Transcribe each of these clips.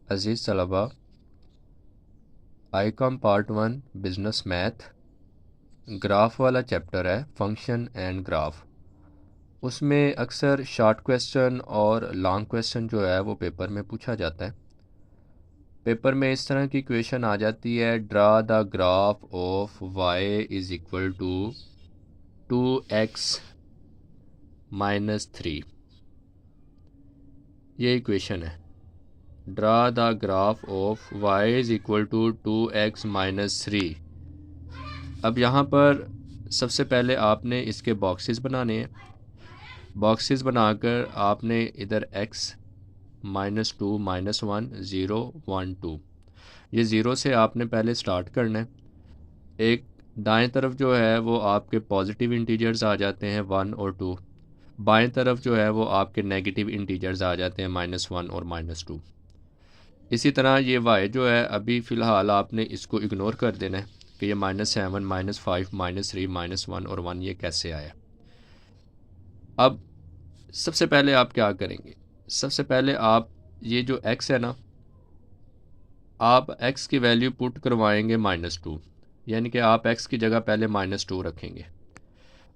अज़ीज़ तलबा, Icom part 1 business math graph वाला chapter है, फंक्शन एंड ग्राफ। उसमें अक्सर शॉर्ट क्वेश्चन और लॉन्ग क्वेश्चन जो है वो पेपर में पूछा जाता है। पेपर में इस तरह की क्वेश्चन आ जाती है, draw the graph of y is equal to 2x minus 3। ये इक्वेशन है, draw the graph of y is equal to 2x minus 3। अब यहाँ पर सबसे पहले आपने इसके बॉक्सेस बनाने हैं। बॉक्सेस बनाकर आपने इधर x -2 -1 0 1 2 ये ज़ीरो से आपने पहले स्टार्ट करना है। एक दाएं तरफ जो है वो आपके पॉजिटिव इंटीजर्स आ जाते हैं 1 और 2, बाएं तरफ जो है वो आपके नेगेटिव इंटीजर्स आ जाते हैं -1 और -2। इसी तरह ये y जो है अभी फ़िलहाल आपने इसको इग्नोर कर देना है कि ये -7 -5 -3 -1 और 1 ये कैसे आया। अब सबसे पहले आप क्या करेंगे, सबसे पहले आप ये जो x है ना, आप x की वैल्यू पुट करवाएंगे -2, यानी कि आप x की जगह पहले -2 रखेंगे।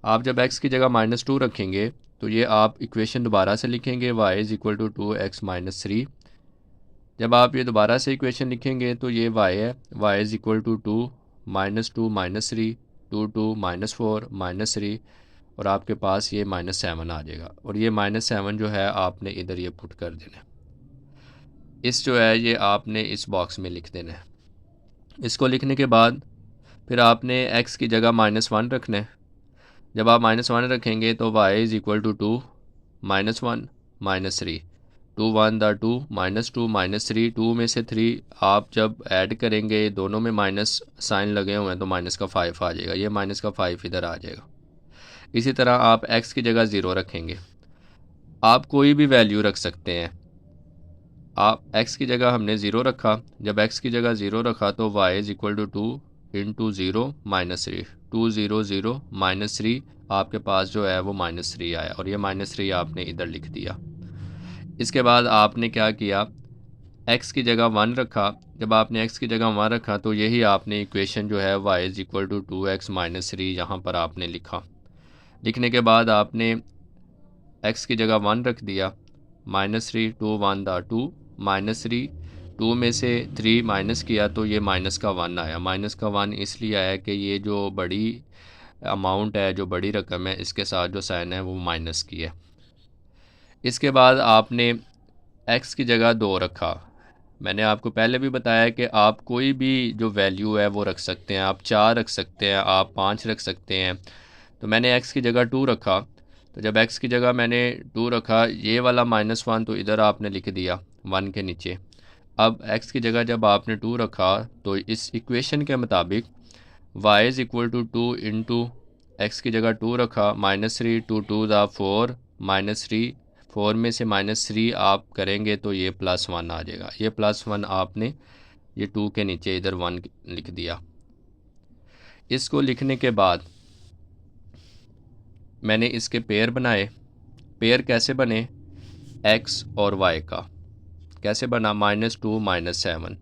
आप जब x की जगह -2 रखेंगे तो ये आप इक्वेशन दोबारा से लिखेंगे y is equal to 2x minus 3। जब आप ये दोबारा से इक्वेशन लिखेंगे तो ये y है, y इज़ इक्वल टू 2 -2 -3 2 2 -4 -3 और आपके पास ये -7 आ जाएगा। और ये -7 जो है आपने इधर ये पुट कर देना है। इस जो है ये आपने इस बॉक्स में लिख देना है। इसको लिखने के बाद फिर आपने x की जगह -1 रखना है। जब आप -1 रखेंगे तो y is equal to 2 -1 -3 2 1 the 2 -2 -3 2 में से 3 आप जब ऐड करेंगे, दोनों में माइनस साइन लगे हुए हैं तो माइनस का 5 आ जाएगा, ये माइनस का 5 इधर आ जाएगा। इसी तरह आप x की जगह 0 रखेंगे। आप कोई भी वैल्यू रख सकते हैं। आप x की जगह हमने 0 रखा, जब x की जगह 0 रखा तो y is equal to 2 into 0 -3 2 0 0 -3 आपके पास जो है वो -3 आया और ये -3 आपने इधर लिख दिया। इसके बाद आपने क्या किया, x की जगह 1 रखा। जब आपने x की जगह 1 रखा तो यही आपने इक्वेशन जो है y is equal to 2x minus 3 यहाँ पर आपने लिखा। लिखने के बाद आपने x की जगह 1 रख दिया, -3 2 1 द 2 -3 2 में से 3 माइनस किया तो ये माइनस का 1 आया। माइनस का 1 इसलिए आया कि ये जो बड़ी अमाउंट है, जो बड़ी रकम है, इसके साथ जो साइन है वो माइनस की है। इसके बाद आपने x की जगह 2 रखा। मैंने आपको पहले भी बताया कि आप कोई भी जो वैल्यू है वो रख सकते हैं। आप 4 रख सकते हैं, आप 5 रख सकते हैं। तो मैंने x की जगह 2 रखा। तो जब x की जगह मैंने 2 रखा, ये वाला -1 तो इधर आपने लिख दिया 1 के नीचे। अब x की जगह जब आपने 2 रखा तो इस इक्वेशन के मुताबिक y is equal to 2 into x की जगह 2 रखा, -3 2 2 द 4 -3 4 में से -3 आप करेंगे तो ये +1 आ जाएगा। ये +1 आपने ये 2 के नीचे इधर 1 लिख दिया। इसको लिखने के बाद मैंने इसके पेयर बनाए। पेयर कैसे बने, x और y का कैसे बना, -2 -7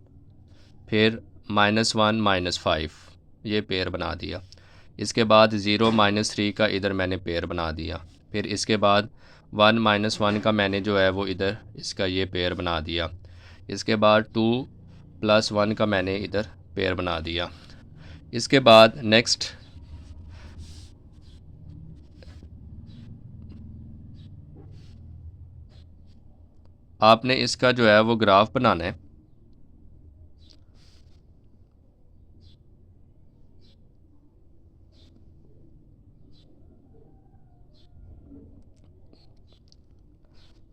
फिर -1 -5 ये पेयर बना दिया। इसके बाद 0 -3 का इधर मैंने पेयर बना दिया। फिर इसके बाद 1 -1 का मैंने जो है वो इधर इसका ये पेयर बना दिया। इसके बाद 2 + 1 का मैंने इधर पेयर बना दिया। इसके बाद नेक्स्ट आपने इसका जो है वो ग्राफ बनाना है।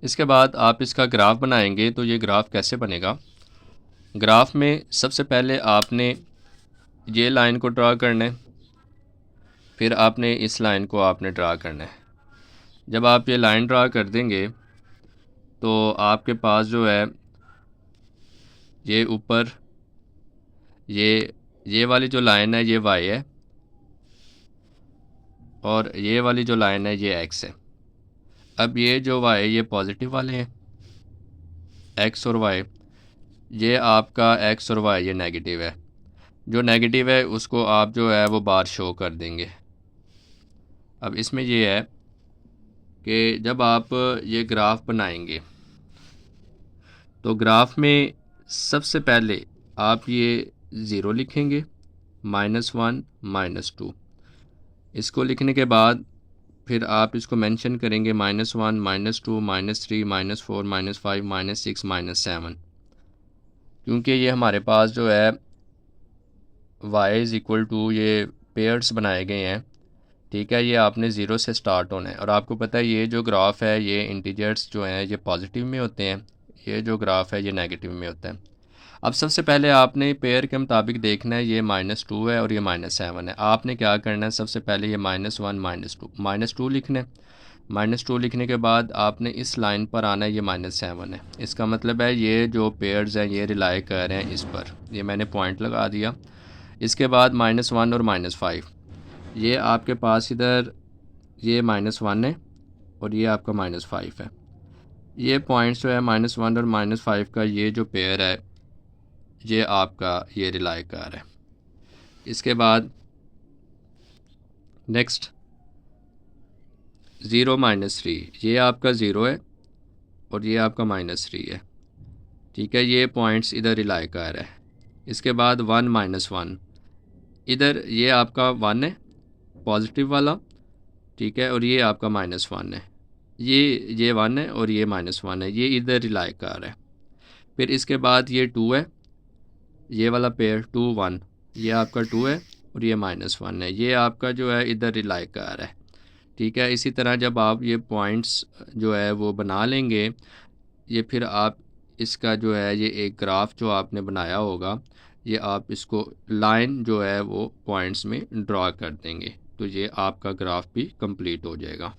इसके बाद आप इसका ग्राफ बनाएंगे तो ये ग्राफ कैसे बनेगा, ग्राफ में सबसे पहले आपने ये लाइन को ड्रा करना है, फिर आपने इस लाइन को आपने ड्रा करना है। जब आप ये लाइन ड्रा कर देंगे तो आपके पास जो है ये ऊपर ये वाली जो लाइन है ये y है और ये वाली जो लाइन है ये x है। अब ये जो y ये पॉजिटिव वाले हैं, x और y। ये आपका एक्स और वाई ये नेगेटिव है, जो नेगेटिव है उसको आप जो है वो बार शो कर देंगे। अब इसमें ये है कि जब आप ये ग्राफ बनाएंगे तो ग्राफ में सबसे पहले आप ये ज़ीरो लिखेंगे, -1 -2। इसको लिखने के बाद फिर आप इसको मेंशन करेंगे -1 -2 -3 -4 -5 -6 -7, क्योंकि ये हमारे पास जो है y इज़ इक्वल टू ये पेयर्स बनाए गए हैं। ठीक है, ये आपने ज़ीरो से स्टार्ट होना है और आपको पता है ये जो ग्राफ है ये इंटीजर्स जो हैं ये पॉजिटिव में होते हैं, ये जो ग्राफ है ये नेगेटिव में होता है। अब सबसे पहले आपने पेयर के मुताबिक देखना है, ये -2 है और ये -7 है। आपने क्या करना है, सबसे पहले ये -1 -2 लिखना है। -2 लिखने के बाद आपने इस लाइन पर आना है, ये -7 है। इसका मतलब है ये जो पेयर्स हैं ये रिलाई कर रहे हैं इस पर, ये मैंने पॉइंट लगा दिया। इसके बाद -1 और -5, ये आपके पास इधर ये -1 है और ये आपका -5 है। ये पॉइंट्स जो है -1 और -5 का ये जो पेयर है ये आपका ये रिलाई कर रहा है। इसके बाद नेक्स्ट 0 -3, ये आपका 0 है और ये आपका -3 है। ठीक है, ये पॉइंट्स इधर रिलाई कर रहा है। इसके बाद 1 -1, इधर ये आपका 1 है पॉजिटिव वाला, ठीक है, और ये आपका -1 है। ये 1 है और ये -1 है, ये इधर रिलाई कर रहा है। फिर इसके बाद ये 2 है, ये वाला पेयर 2 1, ये आपका 2 है और ये -1 है, ये आपका जो है इधर रिलाई कर रहा है। ठीक है, इसी तरह जब आप ये पॉइंट्स जो है वो बना लेंगे, ये फिर आप इसका जो है ये एक ग्राफ जो आपने बनाया होगा ये आप इसको लाइन जो है वो पॉइंट्स में ड्रा कर देंगे, तो ये आपका ग्राफ भी कंप्लीट हो जाएगा।